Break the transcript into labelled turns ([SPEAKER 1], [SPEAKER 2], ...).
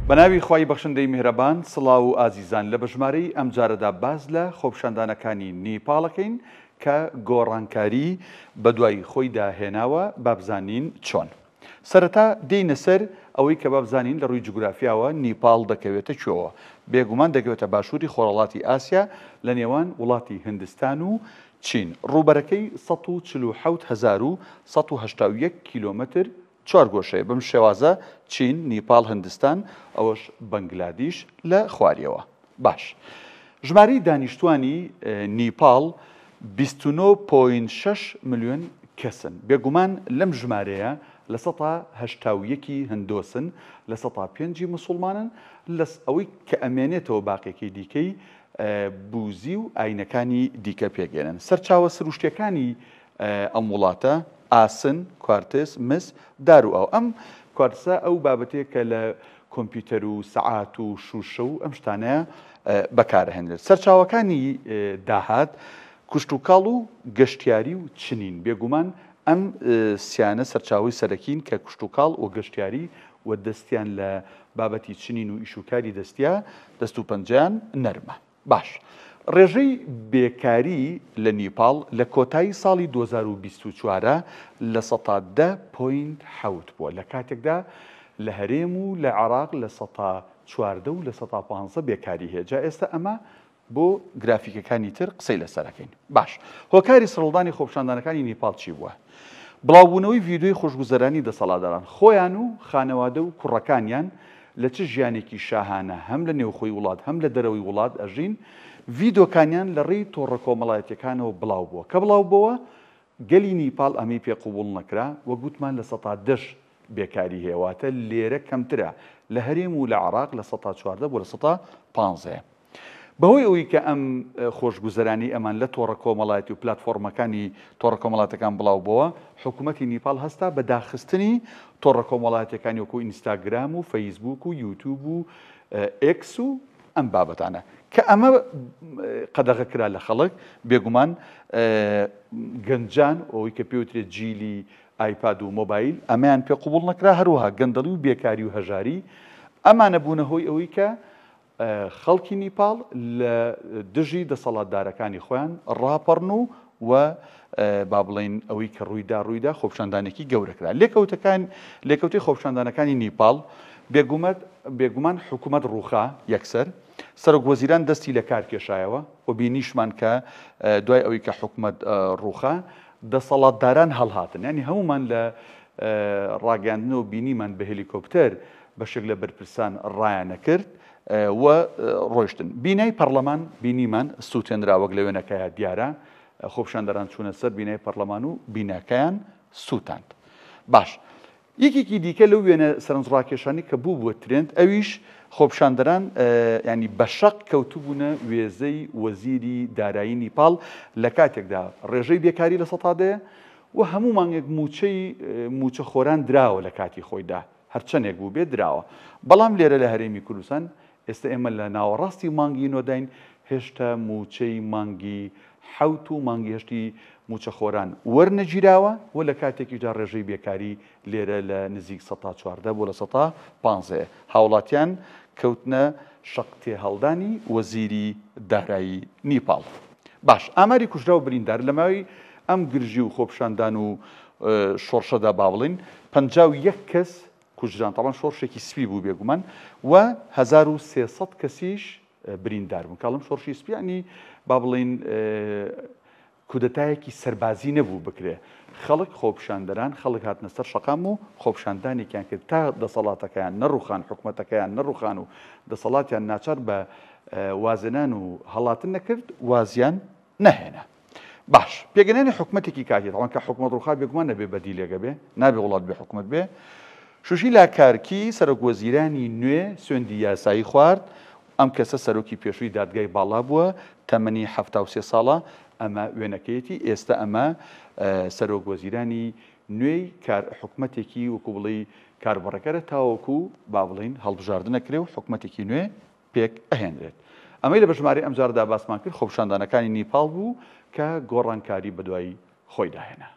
[SPEAKER 1] بەناوی خوای بەخشندەی میهرەبان سڵاو و ئازیزان لە بەژمارەی ئەم جارەدا باز لە خۆپیشاندانەکانی نیپاڵەکەین کە گۆڕانکاری بە دوای خۆی داهێناوە بابزانین چۆن. سەرەتا دێینە سەر ئەوەی کە بابزانین لە ڕووی جوگرافیاوە نیپاڵ دەکەوێتە کوێوە. بێگومان دەکەوێتە باشووری خۆرەڵاتی ئاسیا لە نێوان وڵاتی هندستان و چین. ڕووبەرەکەی 147,181 کیلۆمەتر چوارگۆشەیە. بەم شێوازە چین، نیپاڵ، هندستان ئەوەش بەنگلادیش لە خواریەوە. باش. ژمارەی دانیشتوانی نیپاڵ 29.6 ملیۆن کەسن. بێگومان لەم ژمارەیە لە 181 هندۆسن، لە 105 موسڵمانن، لە ئەوەی کە ئەمێنێتەوە باقیەکەی دیکەی بوزی و ئاینەکانی دیکە پێگەێنن. سەرچاوە سروشتیەکانی ئەم وڵاتە ئاسن، کوارتز، مس، دار و ئەم کوارتسە ئەو بابەتەیە کە لە کۆمپیوتەر و سەعات و شوشە و ئەم شتانەیە بەکارهێنرێت. سەرچاوەکانی داهات کوشت و کاڵ و گەشتیاری و چنین. بێگومان ئەم سیانە سەرچاوی سەرەکین کە کوشت و کاڵ و گەشتیاری و دەستیان لە بابەتی چنین و ئیشوکاری دەستیا دەست و پەنجەیان نەرمە. باش. ڕێژەی بێکاری لە نیپاڵ لە کۆتایی ساڵی 2024 لە 10.7 بووە، لە کاتێکدا لە هەرێم و لە عێراق لە 114 و لە 115 بێکاری هەیە. جا ئێستا ئەمە بۆ گرافیکەکانی تر قسەی لەسەرەکەین. باش. هۆکاری سڕڵدانی خۆپیشاندانەکانی نیپاڵ چی بووە؟ بڵاوبوونەوەی ڤیدیۆی خۆشگوزەرانی دەسەڵاتداران خۆیان و خانەوادە و کوڕەکانیان لە چ ژیانێکی شاهانە هەم لە نێوخۆی وڵات هەم لە دەرەوەی وڵات ئەژین، ڤیدۆکانیان لە ڕێی تۆڕە کۆمەڵایەتیەکانەوە بڵاو بووە. کە بڵاو بووە گەلی نیپاڵ ئەمەی پێ قبوڵ نەکرا و گوتمان لە 110 بێکاری هێواتە لێرە کەمترە، لە هەرێم و لە عێراق لە 114 بۆ لە 115. بەهۆی ئەوەی کە ئەم خۆشگوزەرانی ئەمان لە تۆڕە کۆمەڵایەتی و پلاتفۆرمەکانی تۆڕە کۆمەڵاتەکان بڵاو بووە، حکوومەتی نیپاڵ هەستا بە داخستنی تۆڕە کۆمەڵایەتەکانی وەکو ئینستاگرام و فەیسبوک و یوتیوب و ئێکس و ئەم بابەتانە کە ئەمە قەدەغە کرا لە خەڵک. بێگومان گەنجان ئەوەی کە پێوترێت جیلی ئایپاد و مۆبایل ئەمەیان پێ قبوڵ نەکرا، هەروەها گەندەڵی و بێکاری و هەژاری ئەمانە بوونە هۆی ئەوەی کە خەڵکی نیپاڵ لە دژی دەسەڵاتدارەکانی خۆیان ڕاپەڕن و با بڵێن ئەوەی کە ڕوویدا خۆپیشاندانێکی گەورەکرا. لێکەوتی خۆپیشاندانەکانی نیپاڵ بێگومان حکوومەت ڕووخا یەکسەر، سەرۆکوەزیران دەستی لە کار کێشایەوە و بینیشمان کە دوای ئەوەی کە حکوومەت ڕووخا دەسەڵاتداران هەڵهاتن، ینی هەمومان لە ڕاگەاندنەوە بینیمان بە هێلیکۆپتەر بەشێک لە بەرپرسان ڕایانە کرد و ڕۆیشتن. بینای پەرلەمان بینیمان سووتێنراوەک لە وێنەکەیە دیارە، خۆپیشاندەران چوونە سەر بینای پەرلەمان و بیناکەیان سووتاند. باش. یەکێکی دیکە لەو وێنە سەرنجڕاکێشانی کە بوو ترند، ئەویش خۆپیشاندەران ینی بە شەق کەوتوبوونە وێزەی وەزیری دارایی نیپاڵ لە کاتێکدا ڕێژەی بێکاری لە سەتادەیە و هەموو مانگێک موچە خۆران دراوە لە کاتی خۆیدا، هەرچەندێک بوو بێ دراوە. بەڵام لێرە لە هەرێمی کوردستان ئێستا ئێمە لە ناوەڕاستی مانگی نۆداین، هێشتا موچەی مانگی حەوت و مانگی هەشتی موچە خۆران وەرنەگیراوە و لە کاتێکیدا ڕێژەی بێکاری لێرە لە نزیک 114 بۆ لە 115 هاوڵاتیان کەوتنە شەق تێهەڵدانی وەزیری دارایی نیپاڵ. باش. ئاماری کوژرا و بریندار لە ماوەی ئەم گرژی و خۆپیشاندان و شۆڕشەدا با بڵێن 51 کەس کوژران، تاڵان شۆڕشێکی سپی بوو بێگومان، و 1300 کەسیش بریندار بوون. کاڵم شۆڕشی سپیانی با بڵێن کودەتایەکی سەربازی نەبوو بکرێ. خەڵک خۆپیشاندەران خەڵک هاتنە سەر شەقام و خۆپیشاندانێکیان کرد تا دەسەڵاتەکەیان نەڕووخان، حکوومەتەکەیان نەڕووخان و دەسەڵاتیان ناچار بە وازنان و هەڵاتن نەکرد، وازیان نەهێنا. باش. پێگەنێنی حکوومەتێکی کاتێت ئەوان کە حکوومەت ڕووخا بێگومان نەبێ بەدیلێگە بێ، نابێ وڵات بێ حکوومەت بێ. شوشی لاکارکی سەرۆکوەزیرانی نوێ سوێندی یاسایی خوارد. ئەم کەسە سەرۆکی پێشووی دادگای باڵا بووە، تەمەنی 73 ساڵە. ئەمە وێنەکەیەتی ئێستا ئەمە سەرۆکوەزیرانی نوێی حکوومەتێکی وەکو بڵێ کاربڕەکەرە تاوەکو با بڵێن هەڵبژاردنەکرێ و حکوومەتێکی نوێ پێک ئەهێنرێت. ئەمەی لە بەژمارەی ئەم جاردا باسمان کرد خۆپیشاندانەکانی نیپاڵ بوو کە گۆڕانکاری بەدوای خۆی داهێنا.